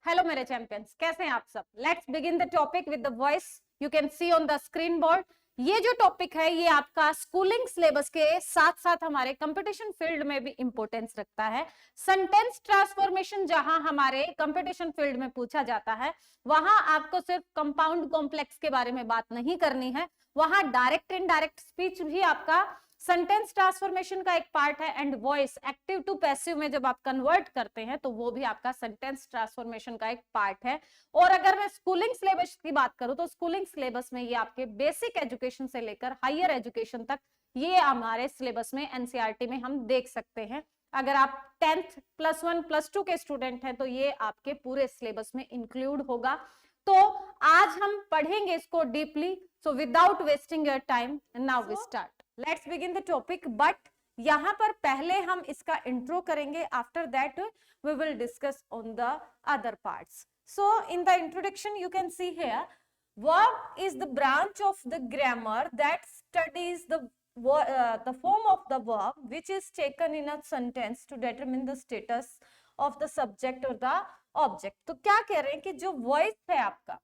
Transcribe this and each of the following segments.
Hello मेरे champions, कैसे हैं आप सब। Let's begin the topic with the voice you can C on the screen board. ये जो टॉपिक है ये आपका स्कूलिंग सिलेबस के साथ साथ हमारे कंपटीशन फील्ड में भी इंपॉर्टेंस रखता है। सेंटेंस ट्रांसफॉर्मेशन जहां हमारे कंपटीशन फील्ड में पूछा जाता है, वहां आपको सिर्फ कंपाउंड कॉम्प्लेक्स के बारे में बात नहीं करनी है, वहां डायरेक्ट इनडायरेक्ट स्पीच भी आपका सेंटेंस ट्रांसफॉर्मेशन का एक पार्ट है। And voice active to passive में जब आप कन्वर्ट करते हैं तो वो भी आपका सेंटेंस ट्रांसफॉर्मेशन का एक पार्ट है। और अगर मैं स्कूलिंग सिलेबस की बात करूं तो स्कूलिंग सिलेबस में ये आपके बेसिक एजुकेशन से लेकर हायर एजुकेशन तक ये हमारे सिलेबस में एनसीईआरटी में हम देख सकते हैं। अगर आप 10th +1 +2 के स्टूडेंट हैं तो ये आपके पूरे सिलेबस में इंक्लूड होगा। तो आज हम पढ़ेंगे इसको deeply. So without wasting your time now we start. Let's begin the topic. But यहां पर पहले हम इसका इंट्रो करेंगे, after that we will discuss on the other parts. So in the introduction you can see here verb is the branch of the grammar that studies the form of the verb which is taken in a sentence to determine the status of the subject or the object। तो क्या कह रहे हैं कि जो voice है आपका,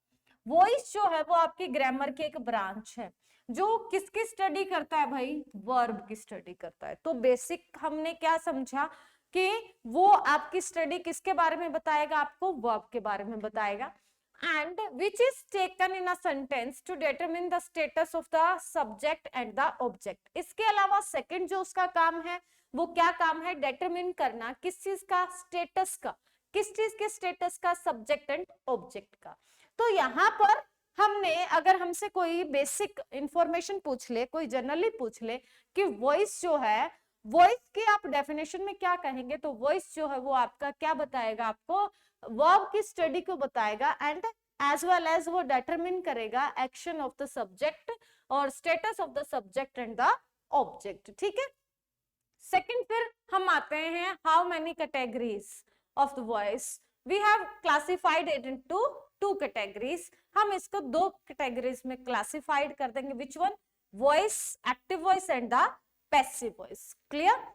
voice जो है वो आपकी ग्रामर की एक ब्रांच है जो किसकी स्टडी करता है भाई, वर्ब की स्टडी करता है। तो बेसिक हमने क्या समझा कि वो आपकी स्टडी किसके बारे में बताएगा, आपको वर्ब के बारे में बताएगा। and which is taken in a sentence to determine the status of the subject and the object। इसके अलावा सेकंड जो उसका काम है वो क्या काम है, डिटरमिन करना किस चीज का स्टेटस का, किस चीज के स्टेटस का, सब्जेक्ट एंड ऑब्जेक्ट का। तो यहाँ पर हमने अगर हमसे कोई बेसिक इंफॉर्मेशन पूछ ले, कोई जनरली पूछ ले कि वॉइस जो है, वॉइस की आप डेफिनेशन में क्या कहेंगे, तो वॉइस जो है वो आपका क्या बताएगा, आपको वर्ब की स्टडी को बताएगा एंड एज वेल एज वो डिटरमिन करेगा एक्शन ऑफ द सब्जेक्ट और status of the subject and the object. ठीक है। सेकंड फिर हम आते हैं how many categories of the voice. We have classified it into 2 categories. हम इसको 2 कैटेगरीज में क्लासिफाइड कर देंगे। Which one, voice, active voice and the passive voice. Clear.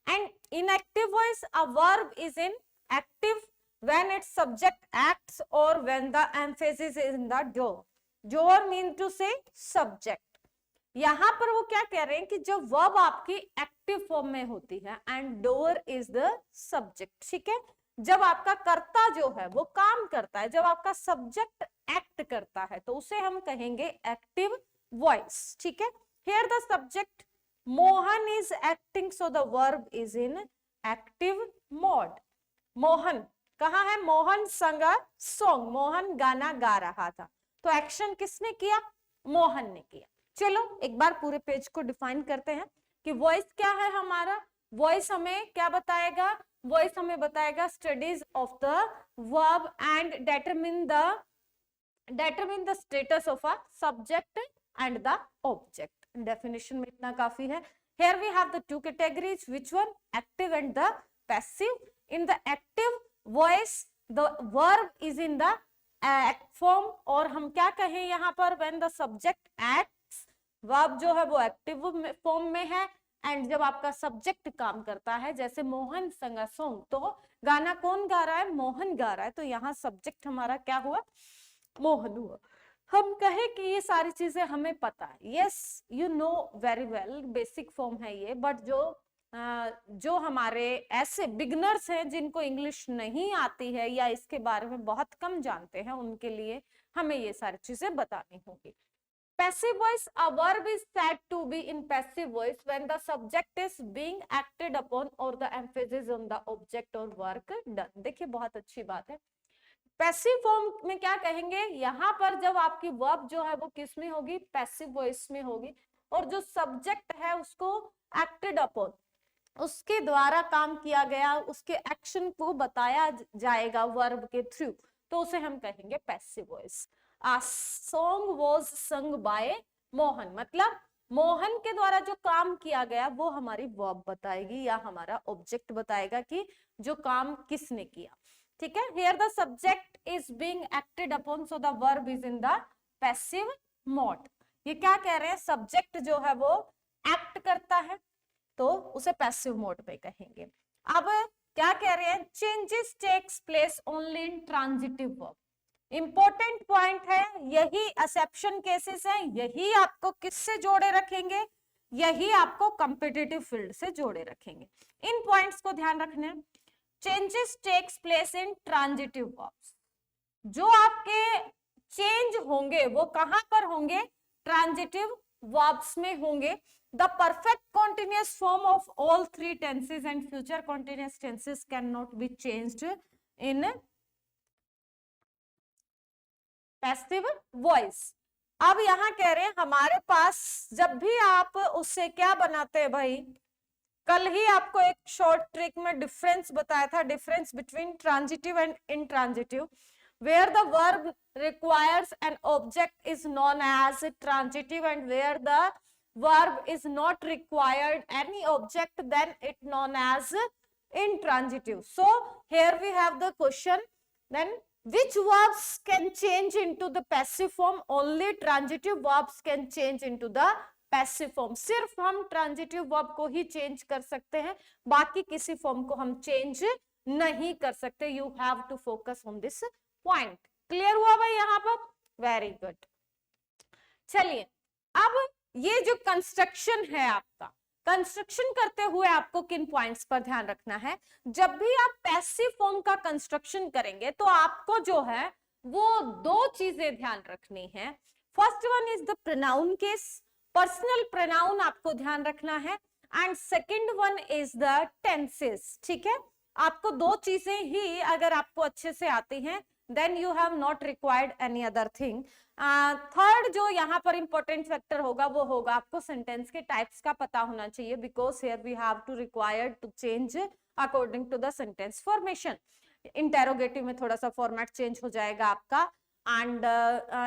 And in active voice a verb is in active when its subject acts or when the emphasis is in the door। door mean to say subject। यहां पर वो क्या कह रहे हैं कि जब verb आपकी एक्टिव फॉर्म में होती है and door is the subject। ठीक है। जब आपका कर्ता जो है वो काम करता है, जब आपका सब्जेक्ट एक्ट करता है तो उसे हम कहेंगे एक्टिव वॉइस। ठीक है। here the subject Mohan is acting so the verb is in active mode। Mohan कहाँ है, मोहन संग सॉन्ग, मोहन गाना गा रहा था। तो एक्शन किसने किया, मोहन ने किया। चलो एक बार पूरे पेज को डिफाइन करते हैं कि वॉइस क्या है हमारा। वॉइस हमें क्या बताएगा, वॉइस हमें बताएगा studies of the verb and determine the status of a subject and the object. Definition में इतना काफी है। Here we have the 2 categories, which one, active and the passive. In the active voice the verb is in the form, और हम क्या कहें यहाँ पर, when the subject acts, verb जो है वो एक्टिव फॉर्म में है एंड जब आपका सब्जेक्ट काम करता है, जैसे मोहन संग सॉन्ग, तो गाना कौन गा रहा है, मोहन गा रहा है। तो यहाँ सब्जेक्ट हमारा क्या हुआ, मोहन हुआ। हम कहे कि ये सारी चीजें हमें पता है, yes you know very well, basic form है ये। बट जो हमारे ऐसे बिगनर्स हैं जिनको इंग्लिश नहीं आती है या इसके बारे में बहुत कम जानते हैं, उनके लिए हमें ये सारी चीजें बतानी होगी। Passive voice, a verb is said to be in passive voice when the subject is being acted upon और the emphasis on the object और वर्क डन। देखिए बहुत अच्छी बात है। पैसिव फॉर्म में क्या कहेंगे, यहाँ पर जब आपकी वर्ब जो है वो किस में होगी, पैसिव वॉइस में होगी, और जो सब्जेक्ट है उसको एक्टेड अपॉन, उसके द्वारा काम किया गया, उसके एक्शन को बताया जाएगा वर्ब के थ्रू, तो उसे हम कहेंगे passive voice. Uh song was sung by Mohan, मतलब मोहन के द्वारा जो काम किया गया वो हमारी वर्ब बताएगी या हमारा ऑब्जेक्ट बताएगा कि जो काम किसने किया। ठीक है। Here the subject is being acted upon so the verb is in the passive mode. ये क्या कह रहे हैं, सब्जेक्ट जो है वो एक्ट करता है तो उसे पैसिव मोड पे कहेंगे। अब क्या कह रहे हैं, changes takes place only in transitive verb. Important point है, यही एक्सेप्शन केसेस हैं, यही आपको किससे जोड़े रखेंगे, यही आपको कॉम्पिटिटिव फील्ड से जोड़े रखेंगे। इन पॉइंट्स को ध्यान रखना है। Changes takes place in transitive verbs, जो आपके चेंज होंगे वो कहां पर होंगे, ट्रांजिटिव वर्ब्स में होंगे। The perfect continuous form of all three tenses and future continuous tenses can not be changed in passive voice. अब यहां कह रहे हैं हमारे पास जब भी आप उससे क्या बनाते हैं भाई, कल ही आपको एक शॉर्ट ट्रिक में डिफरेंस बताया था, difference between transitive and intransitive, where the verb requires an object is known as transitive and where the verb is not required any object then it known as intransitive. So here we have the question, then which verbs can change into the passive form, only transitive verbs can change into the passive form. सिर्फ हम transitive verb को ही change कर सकते हैं, बाकी किसी form को हम चेंज नहीं कर सकते। You have to focus on this point. Clear हुआ भाई यहाँ पर? Very good. चलिए अब ये जो कंस्ट्रक्शन है आपका, कंस्ट्रक्शन करते हुए आपको किन पॉइंट्स पर ध्यान रखना है, जब भी आप पैसिव फॉर्म का कंस्ट्रक्शन करेंगे तो आपको जो है वो दो चीजें ध्यान रखनी है। First one is the pronoun case, personal pronoun आपको ध्यान रखना है, and second one is the tenses. ठीक है, आपको दो चीजें ही अगर आपको अच्छे से आती हैं then you have not required any other thing. Third जो यहाँ पर इंपॉर्टेंट फैक्टर होगा वो होगा आपको सेंटेंस के टाइप्स का पता होना चाहिए, because here we have to required to change according to the sentence formation. Interrogative में थोड़ा सा फॉर्मेट चेंज हो जाएगा आपका, एंड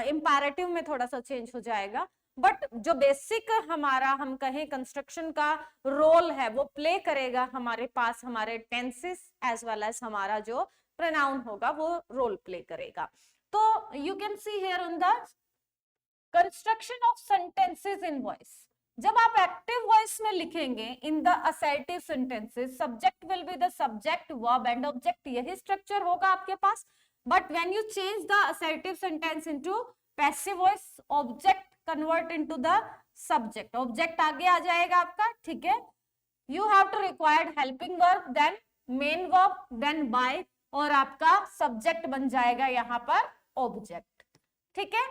इंपैरेटिव में थोड़ा सा चेंज हो जाएगा, बट जो बेसिक हमारा हम कहें कंस्ट्रक्शन का रोल है वो प्ले करेगा हमारे पास हमारे टेंसेस एज वेल एज हमारा जो प्रोनाउन होगा वो रोल प्ले करेगा। तो you can see here on the construction of sentences in voice. जब आप एक्टिव वॉइस में लिखेंगे in the assertive sentences, subject will be the subject, verb and object, यही स्ट्रक्चर होगा आपके पास। But when you change the assertive sentence into passive voice, object convert into the subject, object आगे आ जाएगा आपका। ठीक है, you have to required helping verb, then main verb, then bye, और आपका सब्जेक्ट बन जाएगा यहाँ पर ऑब्जेक्ट। ठीक है,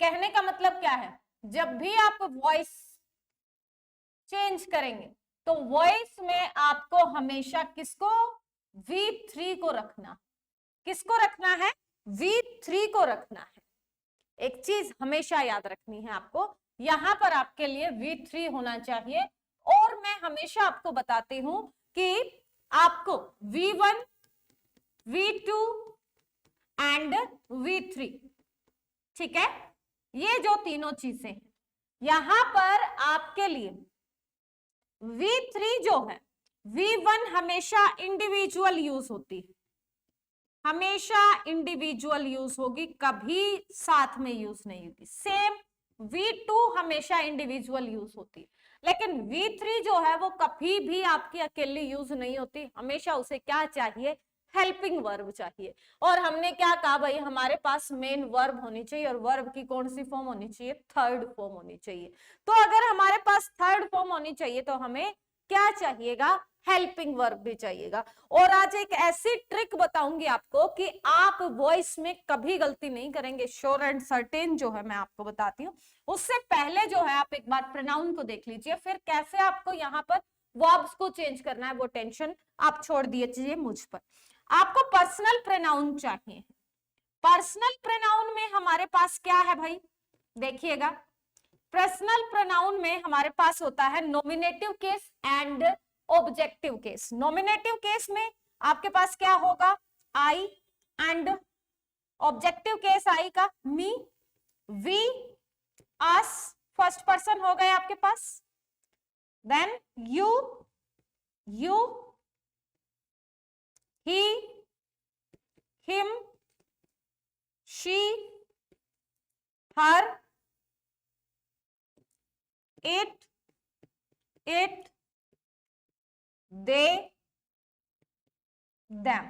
कहने का मतलब क्या है, जब भी आप वॉइस चेंज करेंगे तो वॉइस में आपको हमेशा किसको, V3 को रखना। किसको रखना है? V3 को रखना है। एक चीज हमेशा याद रखनी है आपको, यहां पर आपके लिए V3 होना चाहिए। और मैं हमेशा आपको बताती हूं कि आपको V1, V2 एंड V3, ठीक है, ये जो तीनों चीजें हैं यहां पर आपके लिए V3 जो है, V1 हमेशा इंडिविजुअल यूज होती है, हमेशा इंडिविजुअल यूज होगी, कभी साथ में यूज नहीं होगी। सेम V2 हमेशा इंडिविजुअल यूज होती है, लेकिन V3 जो है वो कभी भी आपकी अकेली यूज नहीं होती, हमेशा उसे क्या चाहिए, हेल्पिंग वर्ब चाहिए। और हमने क्या कहा भाई, हमारे पास मेन वर्ब होनी चाहिए, और वर्ब की कौन सी फॉर्म होनी चाहिए, थर्ड फॉर्म होनी चाहिए। तो अगर हमारे पास थर्ड फॉर्म होनी चाहिए तो हमें क्या चाहिएगा, हेल्पिंग वर्ब भी चाहिएगा। और आज एक ऐसी ट्रिक बताऊंगी आपको कि आप वॉइस में कभी गलती नहीं करेंगे, श्योर एंड सर्टेन जो है मैं आपको बताती हूँ। उससे पहले जो है आप एक बार प्रोनाउन को देख लीजिए, फिर कैसे आपको यहाँ पर वर्ब्स को चेंज करना है वो टेंशन आप छोड़ दीजिए मुझ पर। आपको पर्सनल प्रोनाउन चाहिए। पर्सनल प्रोनाउन में हमारे पास क्या है भाई, देखिएगा, पर्सनल प्रोनाउन में हमारे पास होता है nominative case and objective case. Nominative case में आपके पास क्या होगा, I, and objective case I का me, we, us, first person हो गए आपके पास, then you, you, he, him, she, her, it, they, them.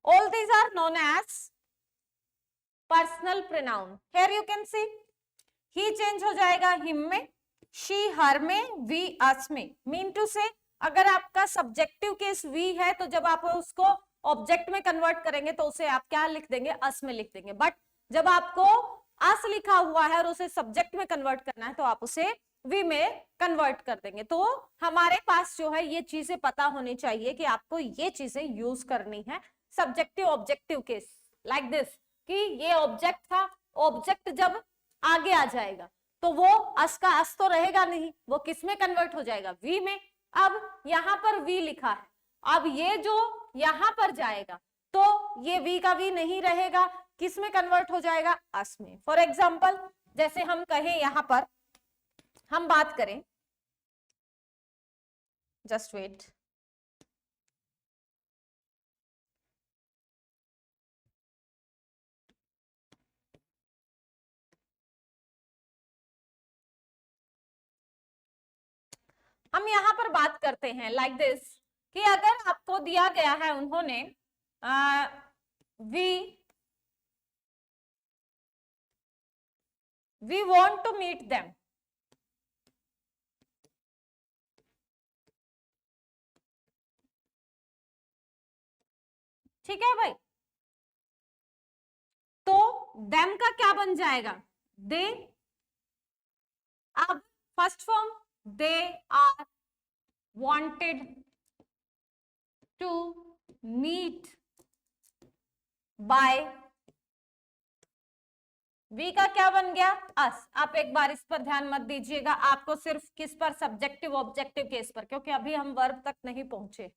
All these are known as personal pronoun. Here you can see he change हो जाएगा him में, she her में, we us में. Mean to say अगर आपका subjective case we है तो जब आप उसको ऑब्जेक्ट में कन्वर्ट करेंगे तो उसे आप क्या लिख देंगे, us में लिख देंगे. बट जब आपको us लिखा हुआ है और उसे सब्जेक्ट में कन्वर्ट करना है तो आप उसे we में कन्वर्ट कर देंगे. तो हमारे पास जो है ये चीजें पता होनी चाहिए कि आपको ये चीजें यूज करनी है. Subjective objective case like this कि ये ऑब्जेक्ट था, ऑब्जेक्ट जब आगे आ जाएगा तो वो अस का अस तो रहेगा नहीं, वो किस में कन्वर्ट हो जाएगा, वी में. अब यहां पर वी लिखा है, अब ये जो यहां पर जाएगा तो ये वी का वी नहीं रहेगा, किस में कन्वर्ट हो जाएगा, अस में. फॉर एग्जाम्पल जैसे हम कहें यहां पर हम बात करें, जस्ट वेट, हम यहां पर बात करते हैं लाइक दिस कि अगर आपको दिया गया है उन्होंने we want to meet them, ठीक है भाई, तो देम का क्या बन जाएगा, दे. अब first form they are wanted to meet by, we का क्या बन गया, अस. आप एक बार इस पर ध्यान मत दीजिएगा, आपको सिर्फ किस पर, सब्जेक्टिव ऑब्जेक्टिव केस पर, क्योंकि अभी हम वर्ब तक नहीं पहुंचे.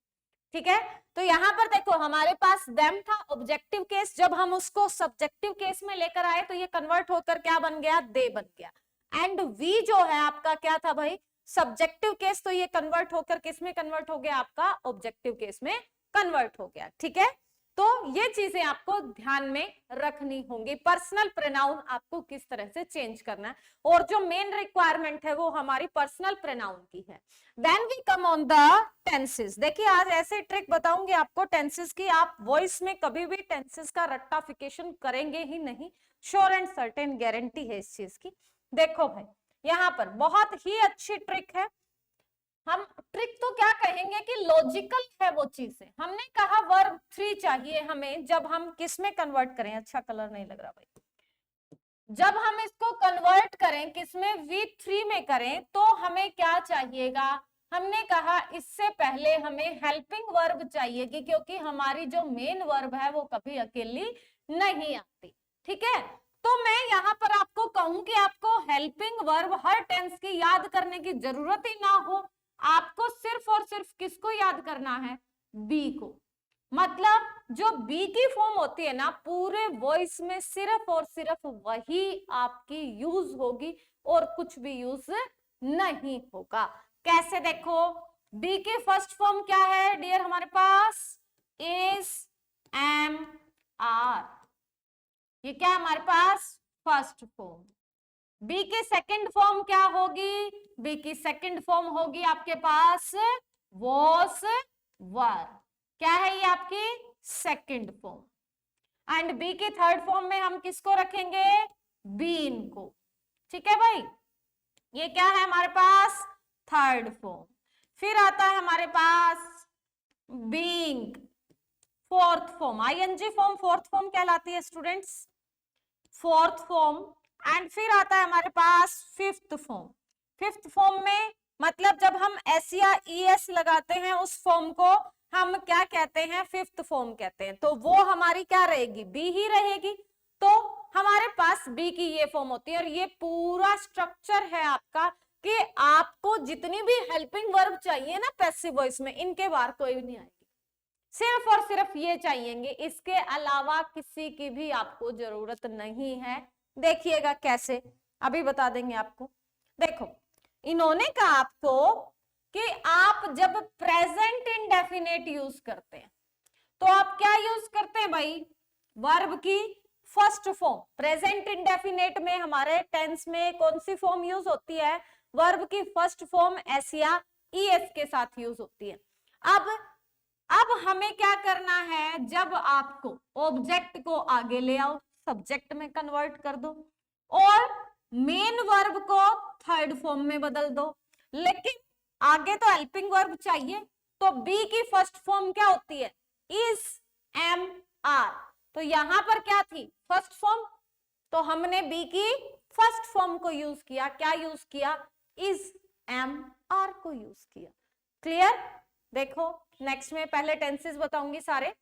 ठीक है, तो यहां पर देखो हमारे पास देम था ऑब्जेक्टिव केस, जब हम उसको सब्जेक्टिव केस में लेकर आए तो ये कन्वर्ट होकर क्या बन गया, दे बन गया. एंड वी जो है आपका क्या था भाई, सब्जेक्टिव केस, तो ये कन्वर्ट होकर किस में कन्वर्ट हो गया, आपका ऑब्जेक्टिव केस में कन्वर्ट हो गया. ठीक है, तो ये चीजें आपको ध्यान में रखनी होंगी. पर्सनल प्रोनाउन आपको किस तरह से चेंज करना है, और जो मेन रिक्वायरमेंट है वो हमारी पर्सनल प्रोनाउन की है. Then we come on the tenses. देखिए आज ऐसे ट्रिक बताऊंगी आपको टेंसेस की, आप वॉइस में कभी भी टेंसेस का रट्टाफिकेशन करेंगे ही नहीं, श्योर एंड सर्टेन गारंटी है इस चीज की. देखो भाई यहाँ पर बहुत ही अच्छी ट्रिक है, हम ट्रिक तो क्या कहेंगे कि लॉजिकल है वो चीजें. हमने कहा वर्ब 3 चाहिए हमें, जब हम किस में कन्वर्ट करें, अच्छा कलर नहीं लग रहा भाई, जब हम इसको कन्वर्ट करें किसमें, V3 में करें तो हमें क्या चाहिएगा, हमने कहा इससे पहले हमें हेल्पिंग वर्ब चाहिएगी, क्योंकि हमारी जो मेन वर्ब है वो कभी अकेली नहीं आती. ठीक है, तो मैं यहाँ पर आपको कहूं कि आपको हेल्पिंग वर्ब हर टेंस की याद करने की जरूरत ही ना हो, आपको सिर्फ और सिर्फ किसको याद करना है, बी को. मतलब जो बी की फॉर्म होती है ना पूरे वॉइस में सिर्फ और सिर्फ वही आपकी यूज होगी और कुछ भी यूज नहीं होगा. कैसे, देखो बी की फर्स्ट फॉर्म क्या है डियर हमारे पास, इज, एम, आर. ये क्या है हमारे पास, फर्स्ट फॉर्म. बी की सेकंड फॉर्म क्या होगी, बी की सेकंड फॉर्म होगी आपके पास वॉस, वर. क्या है ये आपकी सेकंड फॉर्म. एंड बी की थर्ड फॉर्म में हम किसको रखेंगे, बीन को. ठीक है भाई, ये क्या है हमारे पास, थर्ड फॉर्म. फिर आता है हमारे पास being, fourth form. ING form fourth form कहलाती है स्टूडेंट्स, फोर्थ फॉर्म. एंड फिर आता है हमारे पास फिफ्थ फॉर्म. फिफ्थ फॉर्म में मतलब जब हम एस या ईएस लगाते हैं उस फॉर्म को हम क्या कहते हैं, फिफ्थ फॉर्म कहते हैं. तो वो हमारी क्या रहेगी, बी ही रहेगी. तो हमारे पास बी की ये फॉर्म होती है, और ये पूरा स्ट्रक्चर है आपका कि आपको जितनी भी हेल्पिंग वर्ब चाहिए ना पैसिव वॉइस में, इनके बाहर कोई नहीं आएगी, सिर्फ और सिर्फ ये चाहिएंगे, इसके अलावा किसी की भी आपको जरूरत नहीं है. देखिएगा कैसे, अभी बता देंगे आपको. देखो इन्होंने कहा आपको कि आप जब प्रेजेंट इंडेफिनेट यूज करते हैं तो आप क्या यूज करते हैं भाई, वर्ब की फर्स्ट फॉर्म. प्रेजेंट इंडेफिनेट में हमारे टेंस में कौन सी फॉर्म यूज होती है, वर्ब की फर्स्ट फॉर्म एस या ईएस के साथ यूज होती है. अब अब हमें क्या करना है, जब आपको ऑब्जेक्ट को आगे ले आओ, सब्जेक्ट में कन्वर्ट कर दो और मेन वर्ब को थर्ड फॉर्म में बदल दो। लेकिन आगे तो हेल्पिंग वर्ब चाहिए, तो बी की फर्स्ट फॉर्म क्या होती है, इज, एम, आर। तो यहां पर क्या थी, फर्स्ट फॉर्म, तो हमने बी की फर्स्ट फॉर्म को यूज किया। क्या यूज किया, इज, एम, आर को यूज किया। क्लियर। देखो नेक्स्ट में पहले टेंसेस बताऊंगी सारे,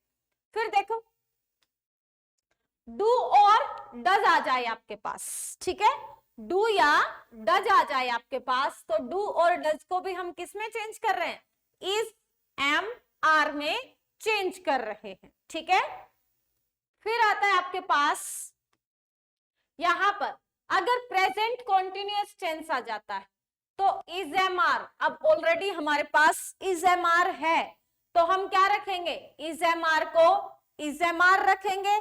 फिर देखो डू और डज आ जाए आपके पास, ठीक है, डू या डज आ जाए आपके पास, तो डू और डज को भी हम किस में चेंज कर रहे हैं, इज, एम, आर में चेंज कर रहे हैं, ठीक है। फिर आता है आपके पास यहां पर अगर प्रेजेंट कॉन्टिन्यूअस टेंस आ जाता है तो इज, एम, आर। अब ऑलरेडी हमारे पास इज, एम, आर है, तो हम क्या रखेंगे, इज, एम, आर को इज, एम, आर रखेंगे।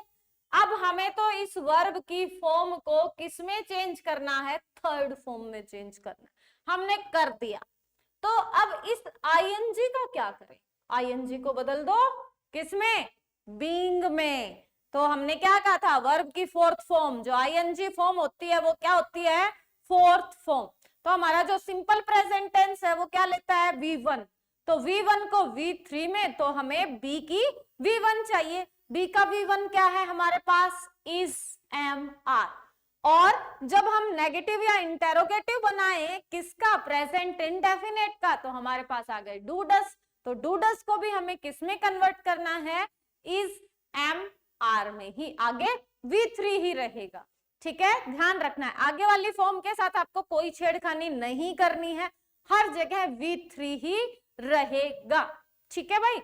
अब हमें तो इस वर्ब की फॉर्म को किसमें चेंज करना है, थर्ड फॉर्म में चेंज करना है। हमने कर दिया, तो अब इस आईएनजी का क्या करें, आईएनजी को बदल दो किसमें, बीइंग में। तो हमने क्या कहा था, वर्ब की फोर्थ फॉर्म जो आईएनजी फॉर्म होती है वो क्या होती है, फोर्थ फॉर्म। तो हमारा जो सिंपल प्रेजेंट टेंस है वो क्या लेता है, V1। तो V1 को V3 में, तो हमें B की V1 चाहिए। B का V1 क्या है हमारे पास, इज, एम, आर। और जब हम नेगेटिव या इंटेरोगेटिव बनाए किसका, प्रेजेंट इंडेफिनेट का, तो हमारे पास आ गए डू डस। तो डू डस को भी हमें किसमें कन्वर्ट करना है, इज, एम, आर में ही, आगे V3 ही रहेगा, ठीक है। ध्यान रखना है आगे वाली फॉर्म के साथ आपको कोई छेड़खानी नहीं करनी है, हर जगह V3 ही रहेगा, ठीक है भाई।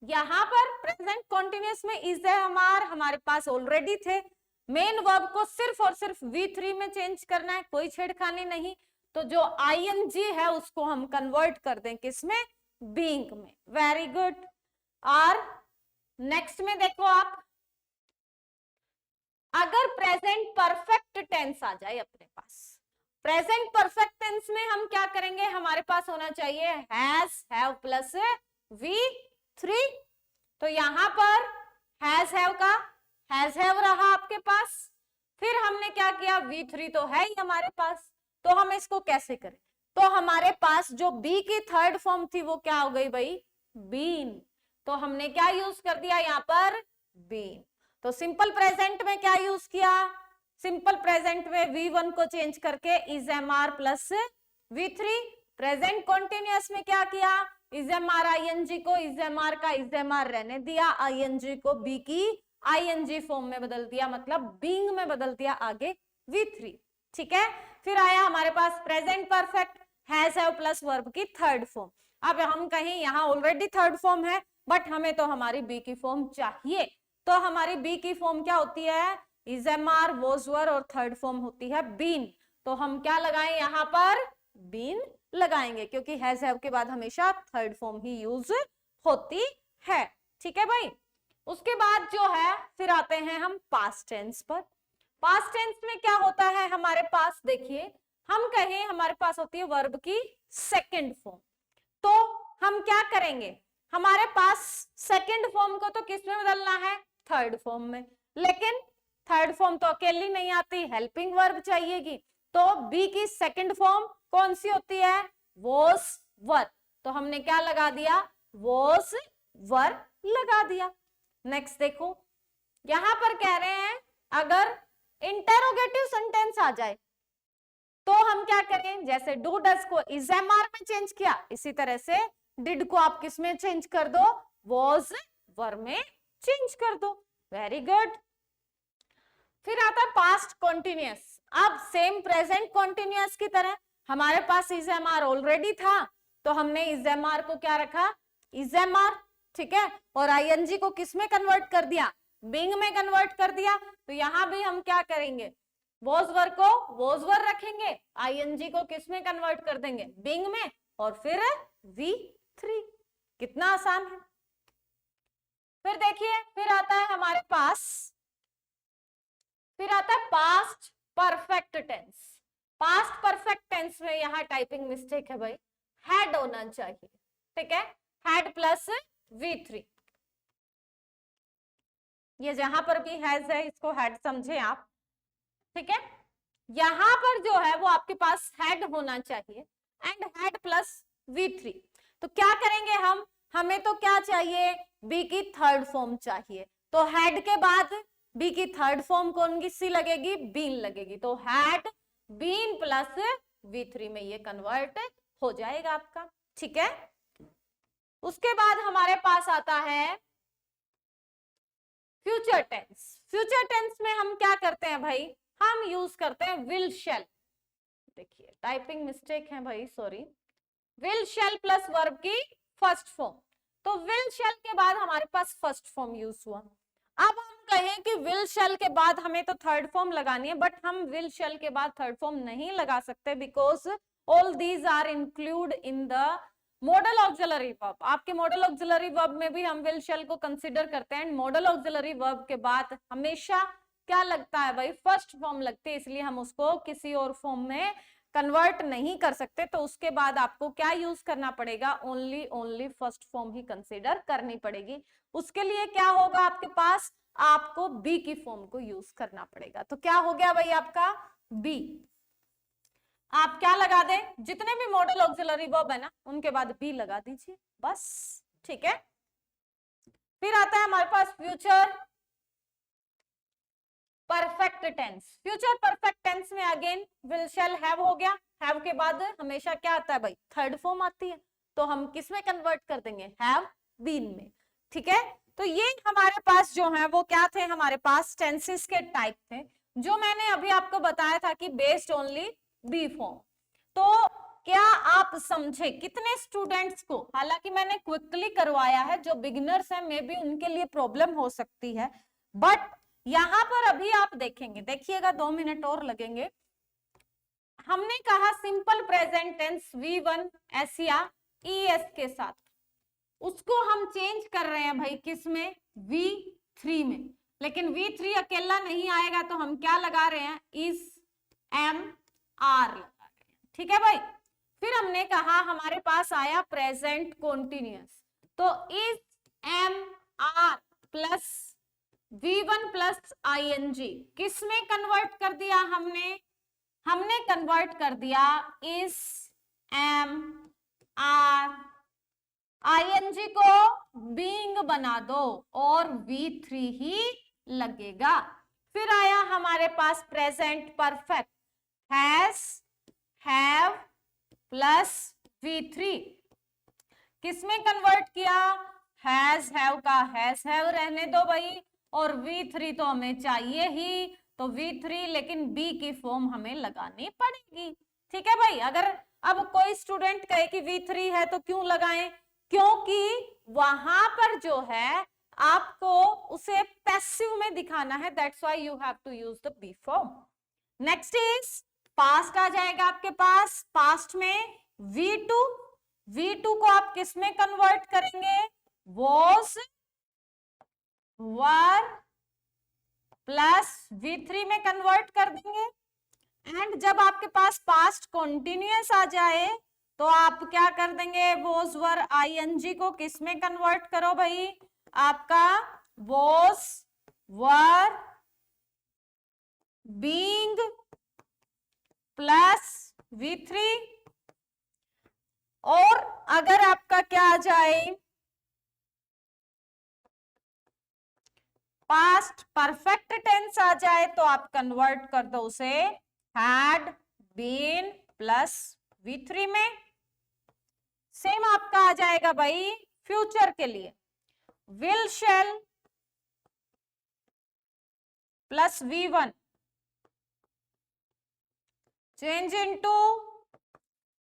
यहां पर प्रेजेंट कॉन्टिन्यूअस में इज, एम, आर हमारे पास ऑलरेडी थे, मेन वर्ब को सिर्फ और सिर्फ V3 में चेंज करना है, कोई छेड़खानी नहीं। तो जो आईएनजी है उसको हम कन्वर्ट कर दें किसमें, बीइंग में। Very good. और नेक्स्ट में देखो आप, अगर प्रेजेंट परफेक्ट टेंस आ जाए अपने पास, प्रेजेंट परफेक्ट टेंस में हम क्या करेंगे, हमारे पास होना चाहिए हैज, हैव प्लस V3। तो यहां पर हैज, हैव का हैज, हैव रहा आपके पास, फिर हमने क्या किया, V3 तो है ही हमारे पास, तो हम इसको कैसे करें, तो हमारे पास जो बी की थर्ड फॉर्म थी वो क्या हो गई भाई, बीन। तो हमने क्या यूज कर दिया यहाँ पर, बीन। तो सिंपल प्रेजेंट में क्या यूज किया, सिंपल प्रेजेंट में V1 को चेंज करके is, am, are plus V3। Present continuous में क्या किया, इज, एम, आर, आईएनजी को इज, एम, आर का इज, एम, आर रहने दिया, आईएनजी को बी की आईएनजी फॉर्म में बदल दिया, मतलब बीइंग में बदल दिया, आगे V3, ठीक है। फिर आया हमारे पास present perfect, has, have plus verb की थर्ड फॉर्म। अब हम कहें यहाँ ऑलरेडी थर्ड फॉर्म है, बट हमें तो हमारी बी की फॉर्म चाहिए, तो हमारी बी की फॉर्म क्या होती है, इज, एम, आर, वॉज, वर, और थर्ड फॉर्म होती है बीन। तो हम क्या लगाएं यहाँ पर, बीन लगाएंगे, क्योंकि हैज, हैव के बाद हमेशा थर्ड फॉर्म ही यूज होती है, ठीक है भाई। उसके बाद जो है फिर आते हैं हम पास्ट टेंस पर। पास्ट टेंस में क्या होता है हमारे पास, देखिए हम कहें हमारे पास होती है वर्ब की सेकंड फॉर्म, तो हम क्या करेंगे, हमारे पास सेकंड फॉर्म को तो किस में बदलना है, थर्ड फॉर्म में। लेकिन थर्ड फॉर्म तो अकेली नहीं आती, हेल्पिंग वर्ब चाहिएगी, तो बी की सेकंड फॉर्म कौन सी होती है, वॉज, वर। तो हमने क्या लगा दिया, वॉज, वर लगा दिया। नेक्स्ट देखो, यहां पर कह रहे हैं अगर इंटेरोगेटिव सेंटेंस आ जाए तो हम क्या करें, जैसे डू डज को इज, एम, आर में चेंज किया, इसी तरह से डिड को आप किस में चेंज कर दो, वॉज, वर में चेंज कर दो। Very good. फिर आता है पास्ट कॉन्टिन्यूअस। अब सेम प्रेजेंट कॉन्टिन्यूअस की तरह हमारे पास इज, एम, आर ऑलरेडी था, तो हमने इज, एम, आर को क्या रखा, इज, एम, आर, ठीक है, और आईएनजी को किस में कन्वर्ट कर दिया, बीइंग में कन्वर्ट कर दिया। तो यहां भी हम क्या करेंगे, वॉज, वर को वॉज, वर रखेंगे, आईएनजी को किस में कन्वर्ट कर देंगे, बीइंग में, और फिर V3। कितना आसान है। फिर देखिए फिर आता है हमारे पास, फिर आता है past perfect tense. Past perfect tense में यहां टाइपिंग मिस्टेक है भाई, हैड होना चाहिए, ठीक है, हैड प्लस V3। ये जहां पर भी हैज है इसको हैड समझे आप, ठीक है। यहां पर जो है वो आपके पास हैड होना चाहिए, एंड हैड प्लस V3। तो क्या करेंगे हम, हमें तो क्या चाहिए, बी की थर्ड फॉर्म चाहिए। तो हैड के बाद बी की थर्ड फॉर्म कौन सी लगेगी, बीन लगेगी। तो हैड बीन प्लस V3 में ये कन्वर्ट हो जाएगा आपका, ठीक है। उसके बाद हमारे पास आता है फ्यूचर टेंस। फ्यूचर टेंस में हम क्या करते हैं भाई, हम यूज करते हैं विल शैल। देखिए टाइपिंग मिस्टेक है भाई, sorry. Will shell plus verb की फर्स्ट फॉर्म। तो विल शैल के बाद हमारे पास फर्स्ट फॉर्म यूज हुआ। अब हम कहें कि विल शैल के बाद हमें तो थर्ड फॉर्म लगानी है, बट हम विल शैल के बाद थर्ड फॉर्म नहीं लगा सकते, because all these are include in the modal auxiliary verb. आपके मॉडल ऑक्सिलरी वर्ब में भी हम विल शैल को कंसीडर करते हैं। मॉडल ऑक्सिलरी वर्ब के बाद हमेशा क्या लगता है भाई, फर्स्ट फॉर्म लगती है, इसलिए हम उसको किसी और फॉर्म में कन्वर्ट नहीं कर सकते। तो उसके बाद आपको क्या यूज करना पड़ेगा, ओनली फर्स्ट फॉर्म ही कंसीडर करनी पड़ेगी। उसके लिए क्या होगा आपके पास, आपको बी की फॉर्म को यूज करना पड़ेगा। तो क्या हो गया भाई आपका बी। आप क्या लगा दें, जितने भी मॉडल ऑक्सिलरी वर्ब है ना उनके बाद बी लगा दीजिए बस, ठीक है। फिर आता है हमारे पास future perfect tense. Future perfect tense में अगेन विल शैल हैव हो गया। हैव के बाद हमेशा क्या आता है भाई, थर्ड फॉर्म आती है। तो हम किस में कन्वर्ट कर देंगे, हैव बीन में, ठीक है। तो ये हमारे पास जो है वो क्या थे, हमारे पास टेंसेस के टाइप थे, जो मैंने अभी आपको बताया था कि बेस्ड ओनली बी फॉर्म। तो क्या आप समझे कितने स्टूडेंट्स को, हालांकि मैंने क्विकली करवाया है, जो बिगिनर्स हैं मे बी उनके लिए प्रॉब्लम हो सकती है, बट यहां पर अभी आप देखेंगे, देखिएगा 2 मिनट और लगेंगे। हमने कहा simple present tense V1 S या ES के साथ, उसको हम चेंज कर रहे हैं भाई किस में, V3 में। लेकिन V3 अकेला नहीं आएगा, तो हम क्या लगा रहे हैं, इस MR लगा रहे हैं, ठीक है भाई। फिर हमने कहा हमारे पास आया प्रेजेंट कॉन्टिन्यूअस, तो इस MR plus V1 plus ING किस में कन्वर्ट कर दिया हमने कन्वर्ट कर दिया इस MR, ING को बीइंग बना दो और V3 ही लगेगा। फिर आया हमारे पास present perfect, has have plus V3 किस में कन्वर्ट किया, हैज हैव का हैज हैव रहने दो भाई, और V3 तो हमें चाहिए ही, तो V3 लेकिन B की फॉर्म हमें लगानी पड़ेगी, ठीक है भाई। अगर अब कोई स्टूडेंट कहे कि V3 है तो क्यों लगाएं, क्योंकि वहां पर जो है आपको उसे पैसिव में दिखाना है, that's why you have to use the be form. Next is past आ जाएगा आपके पास। पास्ट में V2 को आप किस में कन्वर्ट करेंगे, वॉज वर प्लस V3 में कन्वर्ट कर देंगे। एंड जब आपके पास पास्ट कॉन्टिन्यूअस आ जाए तो आप क्या कर देंगे, वॉज वर ING को किस में कन्वर्ट करो भाई, आपका was were being plus V3। और अगर आपका क्या आ जाए, पास्ट परफेक्ट टेंस आ जाए, तो आप कन्वर्ट कर दो उसे हैड बीन प्लस V3 में। सेम आपका आ जाएगा भाई फ्यूचर के लिए, will shell plus V1 change into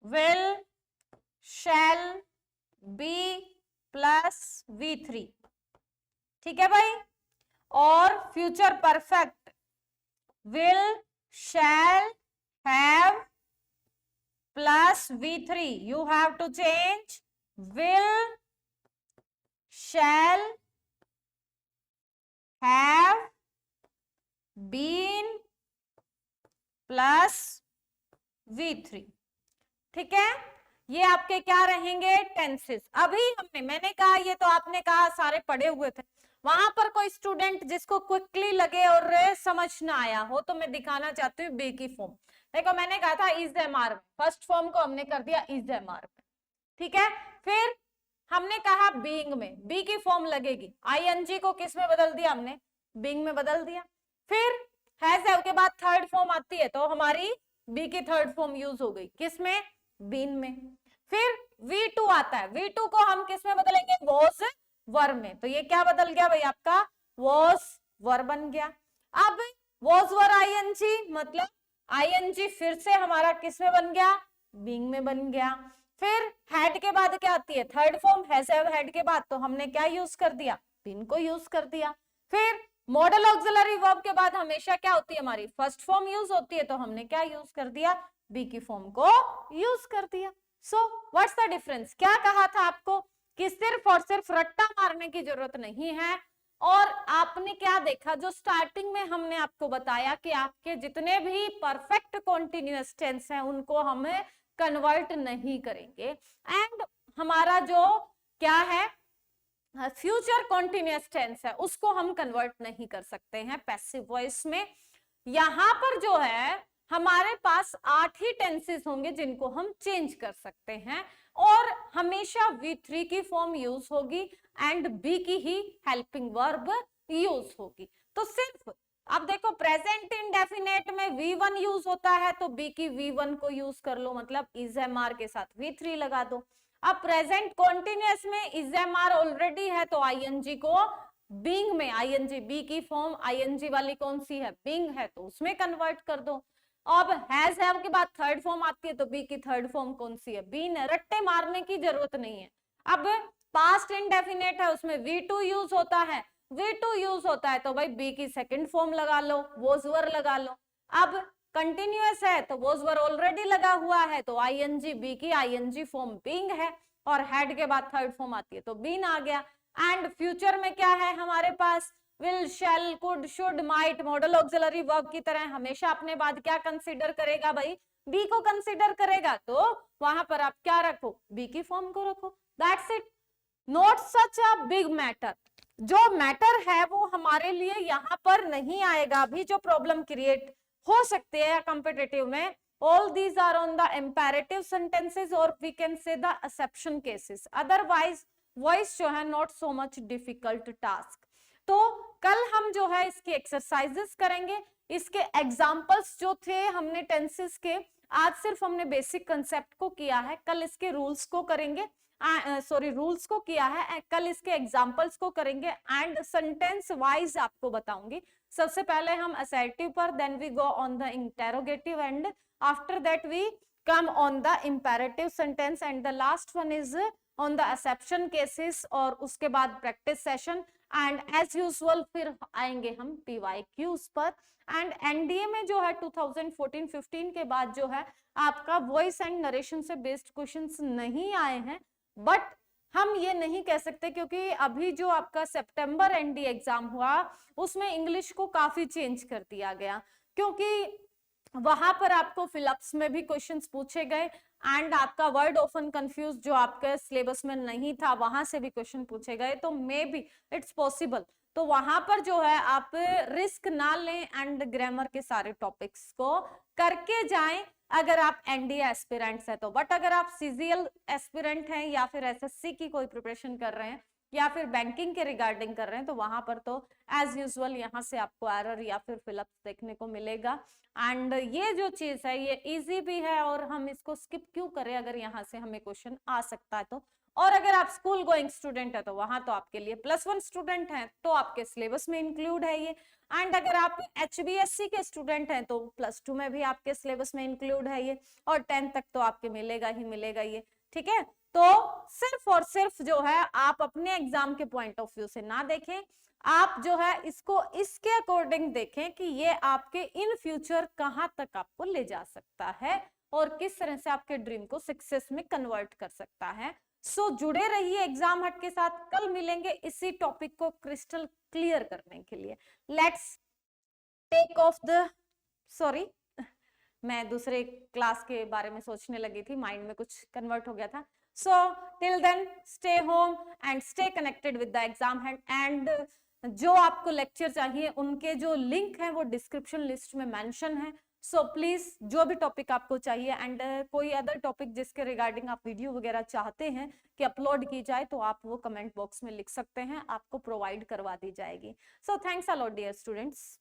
will shall be plus V3, ठीक है भाई। और future perfect will shall have plus V3, you have to change will shall have been plus V3, ठीक है। ये आपके क्या रहेंगे, टेंसेस। अभी मैंने कहा, ये तो आपने कहा सारे पढ़े हुए थे, वहां पर कोई स्टूडेंट जिसको क्विकली लगे और समझ ना आया हो तो मैं दिखाना चाहती हूँ बी की फॉर्म। देखो मैंने कहा था is am are, first form को हमने कर दिया इज एम आर में, ठीक है। फिर हमने कहा बीइंग में बी की फॉर्म लगेगी, आईएनजी को किस में बदल दिया हमने, बीइंग में बदल दिया। फिर हैज हैव के बाद थर्ड फॉर्म आती है तो हमारी बी की थर्ड फॉर्म यूज हो गई, किसमें, बीन में। फिर V2 आता है, V2 को हम किस में बदलेंगे, वॉज वर में, तो ये क्या बदल गया भाई आपका, वॉज वर बन गया। अब वॉज वर आईएनजी मतलब आईएनजी फिर से हमारा किस में बन गया, बीइंग में बन गया। फिर हैड के बाद क्या आती है, third form, has have had के बाद तो हमने क्या यूज कर दिया, बीन को यूज कर दिया। फिर मॉडल ऑक्सिलरी वर्ब के बाद हमेशा क्या होती है हमारी, फर्स्ट फॉर्म यूज होती है, तो हमने क्या यूज कर दिया, बी की फॉर्म को यूज कर दिया। सो व्हाट्स द डिफरेंस, क्या कहा था आपको कि सिर्फ और सिर्फ रट्टा मारने की जरूरत नहीं है। और आपने क्या देखा, जो स्टार्टिंग में हमने आपको बताया कि आपके जितने भी परफेक्ट कॉन्टिन्यूअस टेंस हैं उनको हमें कन्वर्ट नहीं करेंगे, एंड हमारा जो क्या है फ्यूचर कॉन्टिन्यूअस टेंस है उसको हम कन्वर्ट नहीं कर सकते हैं पैसिव वॉइस में। यहां पर जो है हमारे पास 8 ही टेंसेस होंगे जिनको हम चेंज कर सकते हैं, और हमेशा V3 की फॉर्म यूज होगी एंड बी की ही हेल्पिंग वर्ब यूज होगी। तो सिर्फ अब देखो प्रेजेंट इंडेफिनेट में V1 यूज होता है तो बी की V1 को यूज कर लो, मतलब इज एम आर के साथ V3 लगा दो। अब प्रेजेंट कॉन्टिन्यूअस में इज एम आर ऑलरेडी है तो आईएनजी को बीइंग में, आईएनजी बी की फॉर्म आईएनजी वाली कौन सी है, बीइंग है, तो उसमें कन्वर्ट कर दो। अब हैज हैव के बाद थर्ड फॉर्म आती है तो बी की थर्ड फॉर्म कौन सी है, बीन है, रट्टे मारने की जरूरत नहीं है। अब पास्ट इंडेफिनेट है उसमें V2 यूज होता है, V2 यूज होता है तो भाई बी की सेकंड फॉर्म लगा लो, वॉज वर लगा लो। अब कंटिन्यूअस है तो वॉज वर ऑलरेडी लगा हुआ है तो आईएनजी बी की आईएनजी फॉर्म बीइंग है, और हैड के बाद थर्ड फॉर्म आती है तो बीन आ गया। एंड फ्यूचर में क्या है हमारे पास, will, shall, could, should, might, modal auxiliary verb की तरह हमेशा अपने बाद क्या कंसीडर करेगा भाई, बी को कंसीडर करेगा, तो वहां पर आप क्या रखो, बी की फॉर्म को रखो, that's it. Not such a big matter, जो मैटर है वो हमारे लिए यहाँ पर नहीं आएगा। अभी जो प्रॉब्लम क्रिएट हो सकते हैं कॉम्पिटिटिव में, all these are on the imperative sentences or we can say the exception cases, otherwise voice जो है not so much difficult task। तो कल हम जो है इसके एक्सरसाइजेस करेंगे, इसके एग्जाम्पल्स जो थे हमने टेंसेस के, आज सिर्फ हमने बेसिक कंसेप्ट को किया है, कल इसके रूल्स को करेंगे, रूल्स को किया है, कल इसके एग्जाम्पल्स को करेंगे एंड सेंटेंस वाइज आपको बताऊंगी। सबसे पहले हम असर्टिव पर, then we go on the interrogative and after that we come on the imperative sentence and the last one is on the exception cases, और उसके बाद practice session and as usual फिर आएंगे हम PYQs पर। And NDA में जो है 2014-15 के बाद जो है आपका वॉइस एंड नरेशन से बेस्ड क्वेश्चंस नहीं आए हैं, बट हम ये नहीं कह सकते क्योंकि अभी जो आपका सितंबर एनडी एग्जाम हुआ उसमें इंग्लिश को काफी चेंज कर दिया गया, क्योंकि वहां पर आपको फिलअप्स में भी क्वेश्चंस पूछे गए एंड आपका वर्ड ऑफन कंफ्यूज जो आपके सिलेबस में नहीं था वहां से भी क्वेश्चन पूछे गए, तो मे बी इट्स पॉसिबल, तो वहां पर जो है आप रिस्क ना लें एंड ग्रामर के सारे टॉपिक्स को करके जाएं अगर आप एनडीए एस्पिरेंट्स हैं तो। बट अगर आप सीजीएल एस्पिरेंट हैं या फिर एसएससी की कोई प्रिपरेशन कर रहे हैं या फिर बैंकिंग के रिगार्डिंग कर रहे हैं तो वहां पर तो एज यूजुअल यहाँ से आपको एरर या फिर फिलअप्स देखने को मिलेगा। एंड ये जो चीज है ये इजी भी है और हम इसको स्किप क्यों करें अगर यहाँ से हमें क्वेश्चन आ सकता है तो। और अगर आप स्कूल गोइंग स्टूडेंट है तो वहां तो आपके लिए +1 स्टूडेंट हैं तो आपके सिलेबस में इंक्लूड है ये, एंड अगर आप HBSC के स्टूडेंट हैं तो +2 में भी आपके सिलेबस में इंक्लूड है ये, और 10 तक तो आपके मिलेगा ही मिलेगा ये, ठीक है। तो सिर्फ और सिर्फ जो है आप अपने एग्जाम के पॉइंट ऑफ व्यू से ना देखें, आप जो है इसको इसके अकॉर्डिंग देखें कि ये आपके इन फ्यूचर कहां तक आपको ले जा सकता है और किस तरह से आपके ड्रीम को सक्सेस में कन्वर्ट कर सकता है। सो जुड़े रहिए एग्जाम हट के साथ, कल मिलेंगे इसी टॉपिक को क्रिस्टल क्लियर करने के लिए। लेट्स टेक ऑफ द मैं दूसरे क्लास के बारे में सोचने लगी थी, माइंड में कुछ कन्वर्ट हो गया था। So till then stay home and stay connected with the exam एंड जो आपको लेक्चर चाहिए उनके जो लिंक है वो डिस्क्रिप्शन लिस्ट में मेंशन है। सो प्लीज जो भी टॉपिक आपको चाहिए एंड कोई अदर टॉपिक जिसके रिगार्डिंग आप वीडियो वगैरह चाहते हैं कि अपलोड की जाए तो आप वो कमेंट बॉक्स में लिख सकते हैं, आपको प्रोवाइड करवा दी जाएगी। So thanks a lot dear students.